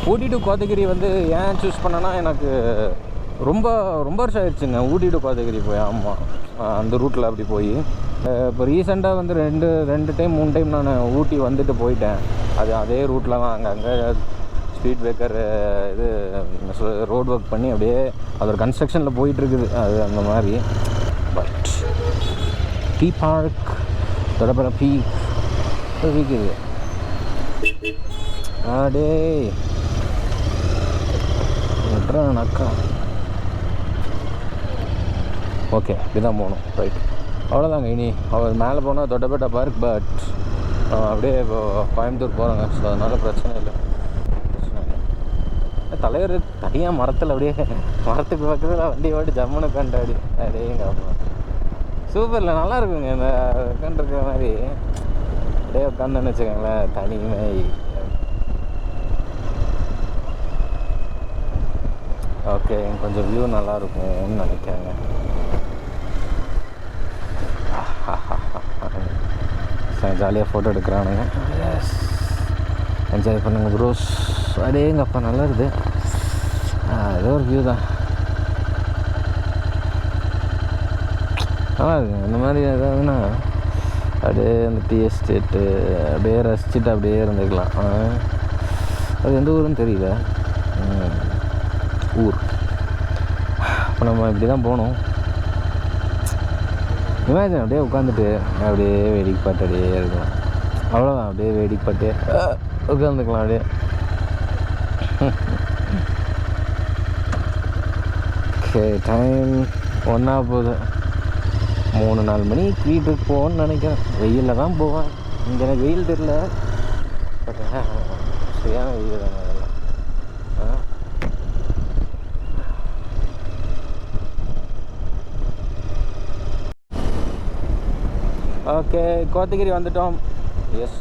ஊட்டி to Kotagiri வந்து ஏன் choose பண்ணேன்னா எனக்கு ரொம்ப வருஷம் ஆயிடுச்சுங்க ஊட்டி டு கோத்தகிரி போய். ஆமாம், அந்த ரூட்டில் அப்படி போய் இப்போ ரீசெண்டாக வந்து ரெண்டு டைம் 3 டைம் நான் ஊட்டி வந்துட்டு போயிட்டேன். அதே ரூட்டில் தான் அங்கே ஸ்பீட் பிரேக்கர் இது ரோடு ஒர்க் பண்ணி அப்படியே அது ஒரு கன்ஸ்ட்ரக்ஷனில் போயிட்டுருக்குது. அது அந்த மாதிரி. பட் டீ பார்க் தொடப்பட பீக் இருக்குது. ஆடே அக்கா ஓகே, இப்படிதான் போகணும். ரைட், அவ்வளோதாங்க. இனி அவர் மேலே போனால் தொட்டபெட்டா பார்க். பட் அப்படியே இப்போ கோயம்புத்தூர் போகிறாங்க. ஸோ அதனால் பிரச்சனை இல்லை. தலைவர் தனியாக மரத்தில் அப்படியே மரத்துக்கு பக்கத்தில் வண்டி ஓட்டி ஜம்முன்னு கண்டாடி அப்படியேங்க. அப்பா சூப்பரில் நல்லா இருக்குங்க. இந்த உட்காந்துருக்கிற மாதிரி அப்படியே உட்காந்துன்னு வச்சுக்கோங்களேன், தனிமை. ஓகே, கொஞ்சம் வியூ நல்லாயிருக்கும்னு நினைக்கிறேங்க. ஜாலியாக ஃபோட்டோ எடுக்கிறானுங்க. எஸ், என்ஜாய் பண்ணுங்க ப்ரோஸ். அடேங்க அப்பா, நல்லா இருக்குது. ஏதோ ஒரு வியூ தான், நல்லா இருக்குங்க. இந்த மாதிரி ஏதாவதுன்னா அப்படியே அந்த டீ எஸ்டேட்டு அப்படியே ரசிச்சுட்டு அப்படியே இருந்துக்கலாம். அது எந்த ஊருன்னு தெரியல. ஊர் இப்போ நம்ம இப்படி தான் போகணும். இமேஜின் அப்படியே உட்காந்துட்டு அப்படியே வேடிக்கை பாட்டு அப்படியே இருக்கலாம். அவ்வளோதான், அப்படியே வேடிக்கை பாட்டு உட்காந்துக்கலாம் அப்படியே. ஓகே, டைம் 1 போகுது. 3-4 மணிக்கு வீட்டுக்கு போகணுன்னு நினைக்கிறேன். வெயிலில் தான் போவேன். இங்கே எனக்கு வெயில் தெரியல. பட் சரியான வெயில் தாங்க அதெல்லாம். ஓகே, கோத்தகிரி வந்துட்டோம். எஸ்,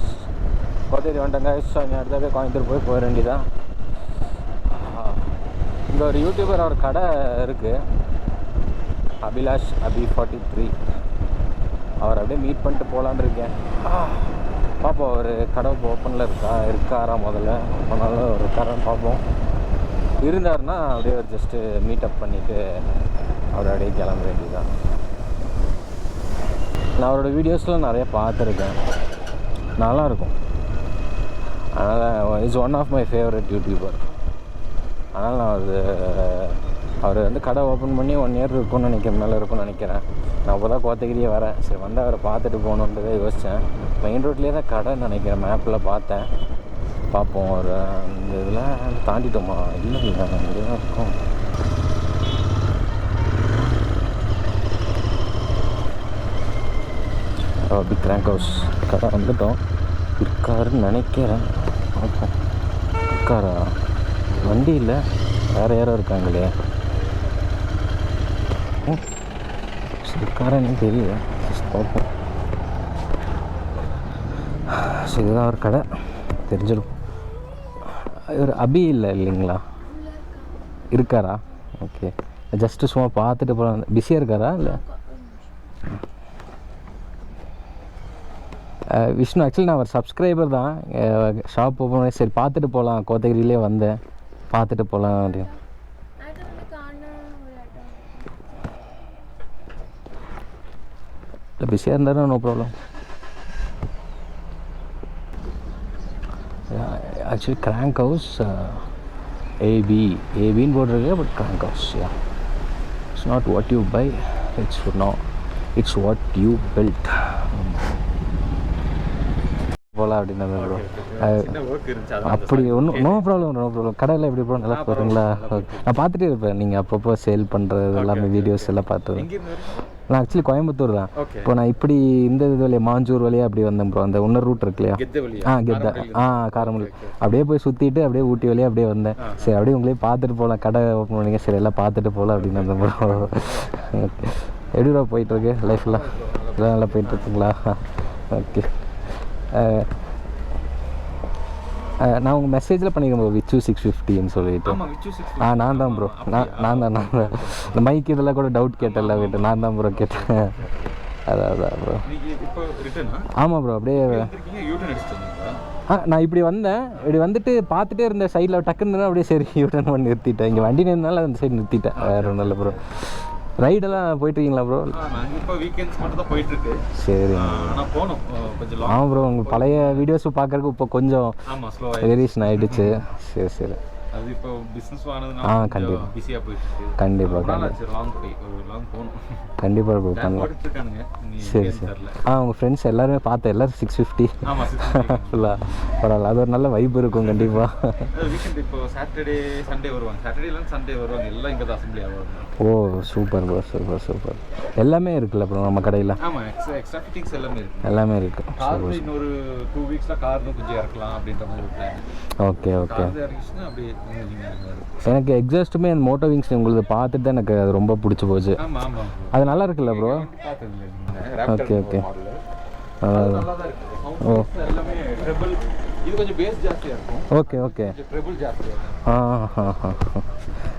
கோத்தகிரி வந்துட்டோங்க. ஸோ இங்கே அடுத்த கோயம்புத்தூர் போக வேண்டியதான். இங்கே ஒரு யூடியூபர் ஒரு கடை இருக்குது, அபிலாஷ் அபி 43. அவர் அப்படியே மீட் பண்ணிட்டு போகலான்னு இருக்கேன். பார்ப்போம், ஒரு கடை ஓப்பனில் இருக்காரா முதல்ல. அதனால ஒரு இருக்காரான்னு பார்ப்போம். இருந்தாருன்னா அப்படியே ஒரு ஜஸ்ட்டு மீட்டப் பண்ணிவிட்டு அவர் அப்படியே கிளம்ப வேண்டியதான். நான் அவரோட வீடியோஸில் நிறைய பார்த்துருக்கேன், நல்லாயிருக்கும். அதனால் is one of my favourite YouTuber. அதனால் நான் அவர் வந்து கடை ஓப்பன் பண்ணி 1 இயர் இருக்கும்னு நினைக்கிறேன், மேலே இருக்கும்னு நினைக்கிறேன். நான் அப்போ தான் கோத்தகிரியே வரேன். சரி, வந்து அவரை பார்த்துட்டு போகணுன்றதை யோசித்தேன். மெயின் ரோட்லேயே தான் கடைன்னு நினைக்கிறேன், மேப்பில் பார்த்தேன். பார்ப்போம். ஒரு இந்த இதில் தாண்டிட்டோமா? இல்லை, இங்கே தான் இருக்கும். பிக் ரேங்க் ஹவுஸ் கடை வந்துட்டோம். இருக்காருன்னு நினைக்கிறேன். பார்ப்போம். இருக்காரா? வண்டி இல்லை, வேறு யாரோ இருக்காங்களே. இருக்காரன்னு தெரியல, பார்ப்போம். சரி, இதுதான் ஒரு கடை, தெரிஞ்சிடும். ஒரு அபி இல்லைங்களா? இருக்காரா? ஓகே, ஜஸ்ட்டு சும்மா பார்த்துட்டு போகலாம். பிஸியாக இருக்காரா? இல்லை விஷ்ணு, ஆக்சுவலி நான் ஒரு சப்ஸ்கிரைபர் தான். ஷாப் ஓப்பன் பண்ணி சரி பார்த்துட்டு போகலாம், கோத்தகிரியிலே வந்தேன், பார்த்துட்டு போகலாம் அப்படின்னு. இல்லை, பிஸியாக இருந்தாலும் no problem. Actually crank house ஏபின்னு போட்டிருக்கு. But crank house, yeah, it's not what you buy, it's what you build போகலாம் அப்படின்னு ப்ரோ. அப்படி ஒன்றும் நோ ப்ராப்ளம். கடையில் எப்படி ப்ரோ நல்லா போகிறீங்களா? நான் பார்த்துட்டே இருப்பேன், நீங்கள் அப்பப்போ சேல் பண்ணுறது எல்லாமே வீடியோஸ் எல்லாம் பார்த்துருவேன். நான் ஆக்சுவலி கோயம்புத்தூர் தான். இப்போ நான் இப்படி இந்த இது வழியாக மாஞ்சூர் வழியாக அப்படி வந்தேன் ப்ரோ. அந்த இன்னொரு ரூட் இருக்கு இல்லையா? கெத்தா, காரமல்லி, அப்படியே போய் சுற்றிட்டு அப்படியே ஊட்டி வழியாக அப்படியே வந்தேன். சரி, அப்படியே உங்களே பார்த்துட்டு போகலாம், கடை ஓப்பன் பண்ணிங்க, சரி எல்லாம் பார்த்துட்டு போகலாம் அப்படின்னு வந்தேன் ப்ரோ. எப்படி ப்ரோ போயிட்டுருக்கு லைஃப்லாம்? எல்லாம் நல்லா போயிட்டுருக்குங்களா? ஓகே, நான் உங்கள் மெசேஜில் பண்ணிக்கிறேன் ப்ரோ, விச்சு 650ன்னு சொல்லிட்டு. நான் தான் ப்ரோ. நான் தான் இந்த மைக் இதெல்லாம் கூட டவுட் கேட்டல வீட்டு, நான் தான் ப்ரோ கேட்டேன். அதான் ப்ரோ. ஆமாம் ப்ரோ, அப்படியே நான் இப்படி வந்தேன், இப்படி வந்துட்டு பார்த்துட்டே இருந்த சைடில் டக்குன்னு அப்படியே சரி யூட்டன் பண்ணி நிறுத்திட்டேன். இங்கே வண்டி நின்றனால அந்த சைடு நிறுத்திட்டேன். வேறு ஒன்றும் இல்லை ப்ரோ. ரைடெல்லாம் போயிட்டுருக்கீங்களா ப்ரோ? இப்போ வீக்கெண்ட்ஸ் மட்டும் தான் போயிட்டுருக்கு. சரி. ஆனால் போகணும் கொஞ்சம். ஆமாம் ப்ரோ, உங்கள் பழைய வீடியோஸ் பார்க்குறதுக்கு இப்போ கொஞ்சம் வேரியேஷன் ஆகிடுச்சு. சரி சரி. அது இப்போ பிஸ்னஸ் ஆனதுனால கண்டிப்பாக பிஸியாக போயிட்டு. கண்டிப்பாக லாங் போகணும். கண்டிப்பாக ப்ரோ பண்ணலாம். சரி சரி. உங்கள் ஃப்ரெண்ட்ஸ் எல்லாருமே பார்த்தேன், எல்லோரும் 650 ஃபுல்லாக பரவாயில்ல. அது ஒரு நல்ல வைப் இருக்கும் கண்டிப்பாக. வீக்கெண்ட் இப்போ சாட்டர்டே சண்டே வருவாங்க. சாட்டர்டேலாம் சண்டே வருவாங்க. எல்லாம் இங்கே தான் அசம்பிளி ஆவாங்க. ஓ சூப்பர் ப்ரோ, சூப்பர் சூப்பர். எல்லாமே இருக்குல்ல ப்ரோ நம்ம கடையில்? ஆமாம், எக்ஸ்ட்ரா ஃபிட்டிங்ஸ் எல்லாமே இருக்குது. எல்லாமே இருக்குது. கார் இன்னொரு 2 வீக்ஸில் கார்னு கொஞ்சம் இறக்கலாம் அப்படின்ற மாதிரி ஒரு பிளான். Okay okay. இறக்கிச்சுன்னா அப்படியே எனக்கு எக்ஸாஸ்ட்டுமே அந்த மோட்டோ விங்ஸ் உங்களுக்கு பார்த்துட்டு தான் எனக்கு அது ரொம்ப பிடிச்சி போச்சு. அது நல்லா இருக்குல்ல bro? Okay okay. Oh okay okay.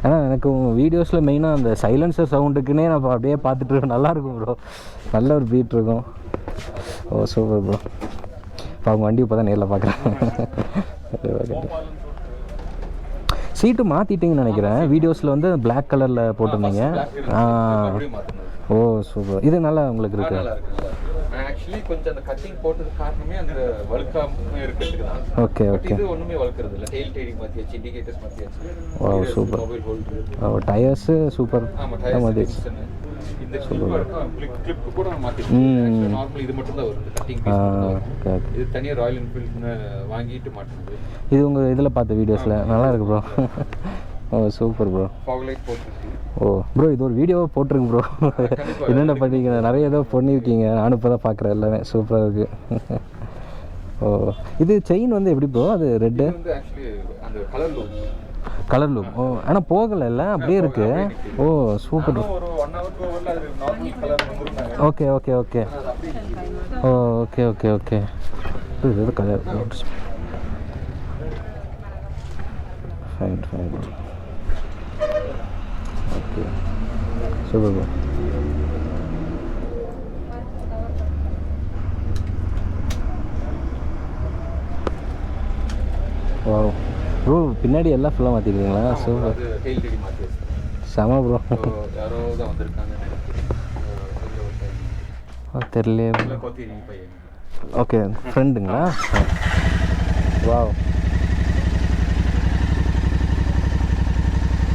ஏன்னா எனக்கு உங்கள் வீடியோஸில் மெயினாக அந்த சைலன்சர் சவுண்டுக்குன்னே நான் அப்படியே பார்த்துட்டு இருக்கேன். நல்லாயிருக்கும் ப்ரோ, நல்ல ஒரு பீட் இருக்கும். ஓ சூப்பர் ப்ரோ. இப்போ அவங்க வண்டி இப்போ தான் நேரில் பார்க்குறேன். சீட்டு மாற்றிட்டிங்கன்னு நினைக்கிறேன். வீடியோஸில் வந்து பிளாக் கலரில் போட்டிருந்தீங்க. ஓ சூப்பர். இது நல்லா உங்களுக்கு இருக்கு. ஆக்சுவலி கொஞ்சம் அந்த கட்டிங் போட்டது காரணமே அந்த வழுக்காம இருக்கிறதுக்கு தான். Okay okay. இது ஒண்ணுமே வழுக்கிறது இல்ல. டெயில் டைடிங் மாத்தியாச்சு, இண்டிகேட்டர்ஸ் மாத்தியாச்சு. Oh super. Mobile holder. Oh tyres super. ஆமா டயர்ஸ். இந்த கிளிப் கூட மாத்திட்டேன். நார்மலி இது மட்டும் தான் வருது கட்டிங் பீஸ். Okay okay. இது தனியா ராயல் என்ஃபீல்ட்னு வாங்கிட்டு மாட்டேங்குது. இது உங்க இதுல பார்த்த வீடியோஸ்ல நல்லா இருக்கு ப்ரோ. ஓ சூப்பர் ப்ரோ. ஃபாக் லைட் போட்டுருக்கு. ஓ ப்ரோ இது ஒரு வீடியோவை போட்டுருங்க ப்ரோ. என்னென்ன பண்ணிருக்கீங்க? நிறைய ஏதோ பண்ணியிருக்கீங்க. நானும் இப்போ தான் பார்க்குறேன். எல்லாமே சூப்பராக இருக்குது. ஓ இது செயின் வந்து எப்படி ப்ரோ? அது ரெட்டு அந்த colour loop. Colour loop. Oh ஆனால் போகலை இல்லை, அப்படியே இருக்கு. Oh super. Okay okay okay. Oh okay okay okay. இது colour fine fine. Okay super bro. Wow bro பின்னாடி எல்லாம் ஃபுல்லாக மாற்றிருக்கீங்களா? சூப்பர். செம ப்ரோ. தெரியல. ஓகே ஃப்ரெண்டுங்களா? வாவ்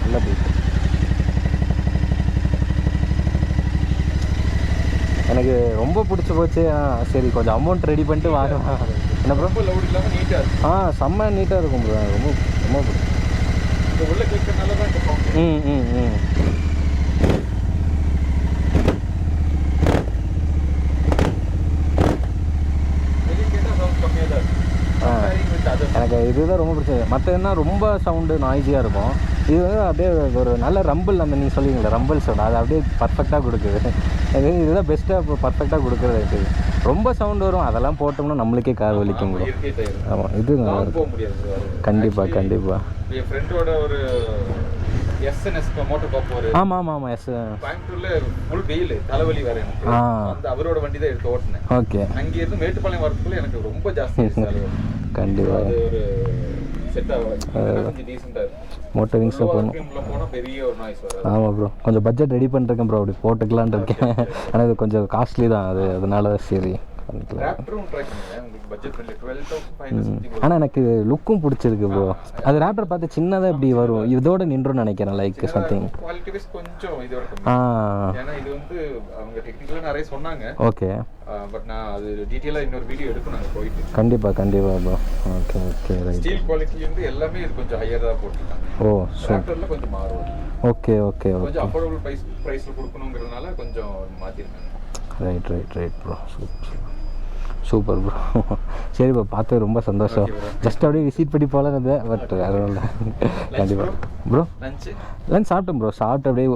நல்ல பீட். எனக்கு ரொம்ப பிடிச்சி போச்சு. சரி கொஞ்சம் அமௌண்ட் ரெடி பண்ணிட்டு வாங்கலாம். என்ன ப்ரோ? செம்ம நீட்டாக இருக்கும் ப்ரோ. ரொம்ப ரொம்ப பிடிக்கும். ம் ம் ம். எனக்கு இதுதான் ரொம்ப பிடிச்சது. மற்ற என்ன ரொம்ப சவுண்டு நாய்ஸியாக இருக்கும். இது வந்து அப்படியே ஒரு நல்ல ரம்பிள், அந்த நீங்கள் சொல்லுவீங்களா ரம்பிள் சவுண்ட், அது அப்படியே பர்ஃபெக்டாக கொடுக்குது. இதுதான் பெஸ்ட்டாக இப்போ பர்ஃபெக்டாக கொடுக்குறது. இருக்குது ரொம்ப சவுண்டு வரும், அதெல்லாம் போட்டோம்னா நம்மளுக்கே கார் வலிக்கும் ப்ரோ. ஆமாம் இது கண்டிப்பாக கண்டிப்பாக. என் ஃப்ரெண்டோட ஒரு ஆமாம் ஆமாம் ஆமாம் எஸ். ஃபுல் வெயில் தலைவலி வேற எனக்கு. அந்த அவரோட வண்டி தான் எடுத்து ஓட்டினேன். ஓகே. அங்கேருந்து மேட்டுப்பாளையம் வரதுக்குள்ள எனக்கு ரொம்ப ஜாஸ்தி கண்டிப்பாக அது ஒரு செட் ஆகாது. கொஞ்சம் டீசெண்டாக மோட்டோ விங்ஸில் போனால் பெரிய ஒரு நாய்ஸ் வரும். ஆமாம் ப்ரோ கொஞ்சம் பட்ஜெட் ரெடி பண்ணிருக்கேன் ப்ரோ. அப்படி போட்டுக்கலான் இருக்கேன். ஆனால் இது கொஞ்சம் காஸ்ட்லி தான் அது, அதனால சரி ஆனால் எனக்கு லுக்கும் பிடிச்சிருக்கு ப்ரோ. அது ரேப்டர் பார்த்து சின்னதாக இப்படி வரும், இதோட நின்றுன்னு நினைக்கிறேன். லைக் சம்திங் கொஞ்சம் இதோட ஏன்னா இது வந்து அவங்க டெக்னிக்கலாக நிறைய சொன்னாங்க. ஓகே பட் நான் அது டீட்டெயிலாக இன்னொரு வீடியோ எடுக்கும் நாங்கள் போயிட்டு. கண்டிப்பாக bro. Okay okay right. Steel குவாலிட்டிலேருந்து எல்லாமே இது கொஞ்சம் ஹையர் தான் போட்டுருக்காங்க. ஓ ரேப்டரில் கொஞ்சம் மாறும். Okay okay okay. கொஞ்சம் அஃபோர்டபுள் ப்ரைஸில் கொடுக்கணுங்கிறதுனால கொஞ்சம் மாற்றிருக்காங்க. Right right right bro. Super bro. சரி ப்ரோ பார்த்து ரொம்ப சந்தோஷம். ஜஸ்ட் அப்படியே விசிட் பண்ணி போகலாம் இருந்தேன். பட் வேறு இல்லை கண்டிப்பாக ப்ரோ. லஞ்ச் சாப்பிட்டேன் ப்ரோ. சாப்பிட்டு அப்படியே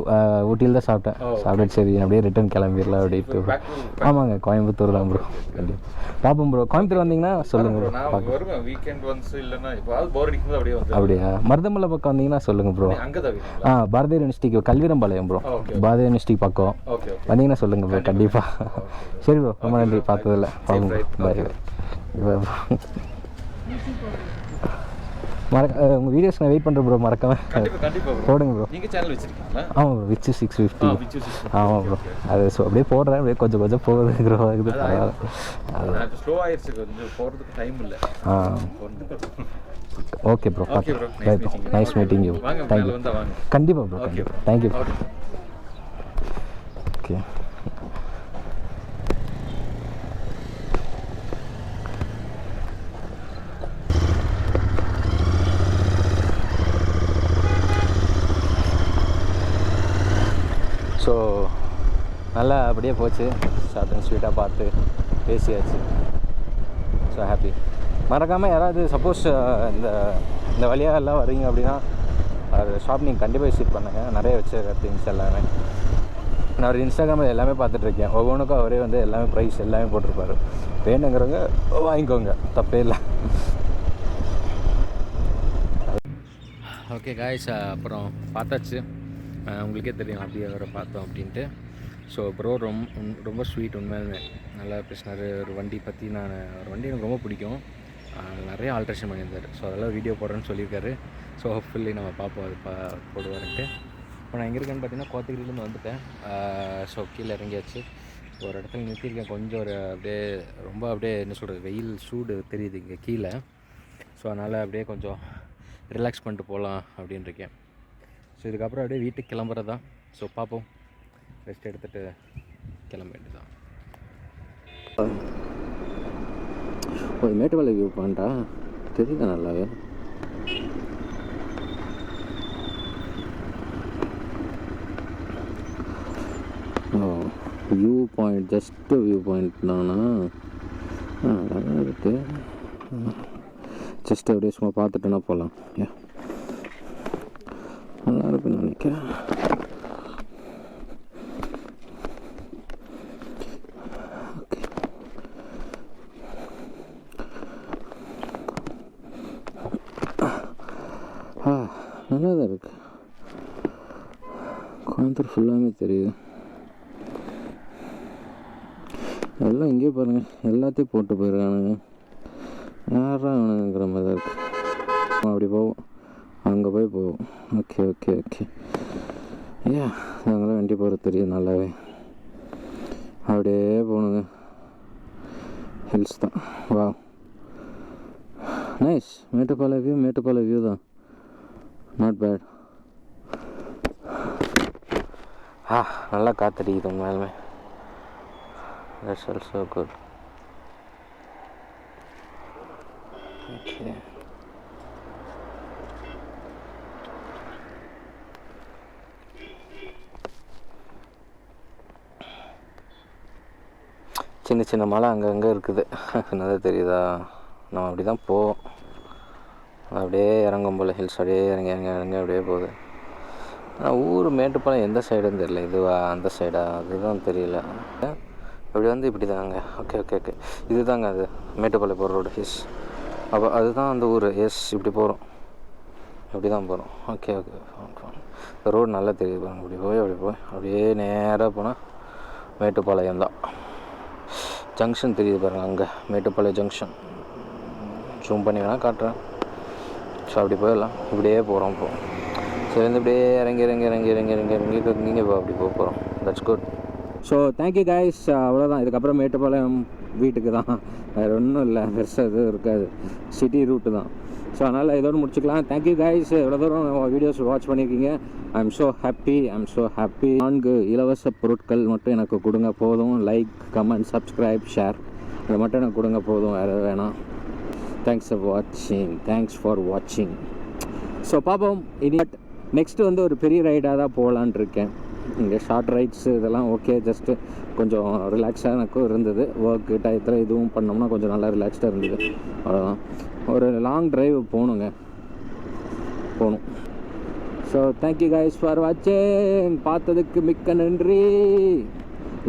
ஊட்டியில் தான் சாப்பிட்டேன். சாப்பிட்டு சரி அப்படியே ரிட்டர்ன் கிளம்பிடலாம் அப்படின்ட்டு. ஆமாங்க கோயம்புத்தூர் தான் ப்ரோ. கண்டிப்பாக பார்ப்போம் ப்ரோ. கோயம்புத்தூர் வந்தீங்கன்னா சொல்லுங்கள் ப்ரோ. அப்படியா? மருதமலை பக்கம் வந்தீங்கன்னா சொல்லுங்கள் ப்ரோ. பாரதியார் யூனிவர்சிட்டிக்கு கல்விரம்பாளையம் ப்ரோ. பாரதியார் யூனிவர்சிட்டி பக்கம் வந்தீங்கன்னா சொல்லுங்கள் ப்ரோ. கண்டிப்பாக. சரி ப்ரோ ரொம்ப நன்றி பார்த்ததில்ல. பாய் பாய். உங்கள் வீடியோஸ் நான் வெயிட் பண்ணுறேன் ப்ரோ, மறக்காம கண்டிப்பாக போடுங்க ப்ரோ. நீங்கள் சேனல் வச்சுருக்கீங்களா? ஆமாம் ப்ரோ, விச்சு 650. ஆமாம் ப்ரோ, அது அப்படியே போடுறேன், அப்படியே கொஞ்சம் கொஞ்சம் போகுதுங்கிற இது பரவாயில்ல. அது ஸ்லோ ஆயிடுச்சு, கொஞ்சம் போகிறதுக்கு டைம் இல்லை. Okay bro, okay bro, nice meeting you. Thank you. கண்டிப்பாக ப்ரோ, கண்டிப்பாக. தேங்க்யூ. ஓகே. ஸோ நல்லா அப்படியே போச்சு, ஷார்ட் அண்ட் ஸ்வீட்டாக பார்த்து பேசியாச்சு. So happy. மறக்காமல் யாராவது சப்போஸ் இந்த வழியாக எல்லாம் வரீங்க அப்படின்னா அது ஷாப் நீங்கள் கண்டிப்பாக விசிட் பண்ணுங்கள். நிறைய வச்சுருக்க திங்ஸ் எல்லாமே நான் ஒரு இன்ஸ்டாகிராமில் எல்லாமே பார்த்துட்ருக்கேன். ஒவ்வொன்றுக்கும் அவரே வந்து எல்லாமே ப்ரைஸ் எல்லாமே போட்டிருப்பாரு. வேணுங்கிறவங்க வாங்கிக்கோங்க, தப்பே இல்லை. ஓகே காய்ஸ், அப்புறம் பார்த்தாச்சு. உங்களுக்கே தெரியும் அப்படியே அவரை பார்த்தோம் அப்படின்ட்டு. ஸோ ப்ரோ ரொம்ப ஸ்வீட், உண்மையாலுமே நல்லா பேசினார். ஒரு வண்டி பற்றி ஒரு வண்டி எனக்கு ரொம்ப பிடிக்கும், நிறைய ஆல்ட்ரேஷன் பண்ணியிருந்தார். ஸோ அதெல்லாம் வீடியோ போடுறேன்னு சொல்லியிருக்காரு. ஸோ ஹோப்ஃபுல்லி நம்ம பார்ப்போம், அது போடுவாருன்ட்டு. இப்போ நான் எங்கே இருக்கேன்னு பார்த்தீங்கன்னா கோத்தகிரிலேருந்து வந்துட்டேன். ஸோ கீழே இறங்கியாச்சு. ஒரு இடத்துல நிறுத்தியிருக்கேன். கொஞ்சம் அப்படியே என்ன சொல்கிறது, வெயில் சூடு தெரியுது இங்கே கீழே. ஸோ அதனால் அப்படியே கொஞ்சம் ரிலாக்ஸ் பண்ணிட்டு போகலாம் அப்படின்னு இருக்கேன். ஸோ இதுக்கப்புறம் அப்படியே வீட்டுக்கு கிளம்புறது தான். ஸோ பார்ப்போம், ரெஸ்ட் எடுத்துகிட்டு கிளம்ப வேண்டியதான். ஒரு மேட்டுப்பாளைய வியூ பாயிண்டா தெரியுதா நல்லாவே? View point, just view point தானா? நல்லா இருக்கு. ஜஸ்ட்டு அப்படியே சும்மா பார்த்துட்டோன்னா போகலாம். நல்லா இருக்குன்னு நினைக்கிறேன். நல்லா தான் இருக்கு. கோயம்புத்தூர் ஃபுல்லாமே தெரியுது. எல்லாம் இங்கே பாருங்கள், எல்லாத்தையும் போட்டு போயிருக்கானுங்க. யாரா வேணுங்கிற மாதிரி தான் இருக்கு. அப்படி போவோம், அங்கே போய் போவோம். Okay okay okay. அங்கெல்லாம் வண்டி போகிறது தெரியும் நல்லாவே. அப்படியே போகணுங்க, ஹில்ஸ் தான். வா, நைஸ். மேட்டுப்பாளைய வியூ தான், நாட் பேட். நல்லா காத்தடிக்குது உண்மையாலுமே. That's also good. ஓகே. சின்ன சின்ன மலை அங்கங்கே இருக்குது, என்னது தெரியுதா? நம்ம அப்படி தான் போவோம், அப்படியே இறங்கும் போல் ஹில்ஸ் அப்படியே இறங்கி அப்படியே போகுது. ஆனால் ஊர் மேட்டுப்பாளையம் எந்த சைடுன்னு தெரியல, இதுவா அந்த சைடா அதுதான் தெரியல. அப்படி வந்து இப்படி தாங்க. ஓகே ஓகே ஓகே, இது தாங்க அது மேட்டுப்பாளையம் போகிற ரோடு. எஸ், அப்போ அதுதான் அந்த ஊர். எஸ், இப்படி போகிறோம், இப்படி தான் போகிறோம். ஓகே ஓகே, இந்த ரோடு நல்லா தெரியுது பாருங்க. அப்படி போய் அப்படியே நேராக போனால் மேட்டுப்பாளையம் தான். ஜங்ஷன் தெரியுது பாருங்கள், அங்கே மேட்டுப்பாளையம் ஜங்ஷன். ஜூம் பண்ணி வேணால் காட்டுறேன். ஸோ அப்படி போயிடலாம், இப்படியே போகிறோம். இப்போ ஸோ வந்து இப்படியே இறங்கி இங்கே அப்படி போகிறோம். That's good. So thank you guys. அவ்வளோதான். இதுக்கப்புறம் மேட்டுப்பாளையம் வீட்டுக்கு தான், வேறு ஒன்றும் இல்லை, பெருசாக எதுவும் இருக்காது, சிட்டி ரூட்டு தான். ஸோ அதனால் இதோடு முடிச்சுக்கலாம். தேங்க்யூ கைஸ், எவ்வளோ தூரம் வீடியோஸ் வாட்ச் பண்ணியிருக்கீங்க. I am so happy. 4 இலவச பொருட்கள் மட்டும் எனக்கு கொடுங்க போதும். லைக், கமெண்ட், சப்ஸ்கிரைப், ஷேர், அதை மட்டும் எனக்கு கொடுங்க போதும், வேறு வேணாம். தேங்க்ஸ் ஃபார் வாட்சிங். ஸோ பார்ப்போம். இனி நெக்ஸ்ட்டு வந்து ஒரு பெரிய ரைடாக தான் போகலான் இருக்கேன். இங்கே ஷார்ட் ரைட்ஸு இதெல்லாம் ஓகே, ஜஸ்ட்டு கொஞ்சம் ரிலாக்ஸாக எனக்கும் இருந்தது. ஒர்க்கு டயத்தில் இதுவும் பண்ணோம்னா கொஞ்சம் நல்லா ரிலாக்ஸ்டாக இருந்தது, அவ்வளோதான். ஒரு லாங் டிரைவ் போகணும். ஸோ தேங்க்யூ கைஸ் ஃபார் வாட்சிங். பார்த்ததுக்கு மிக்க நன்றி.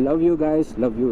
Love you guys, love you.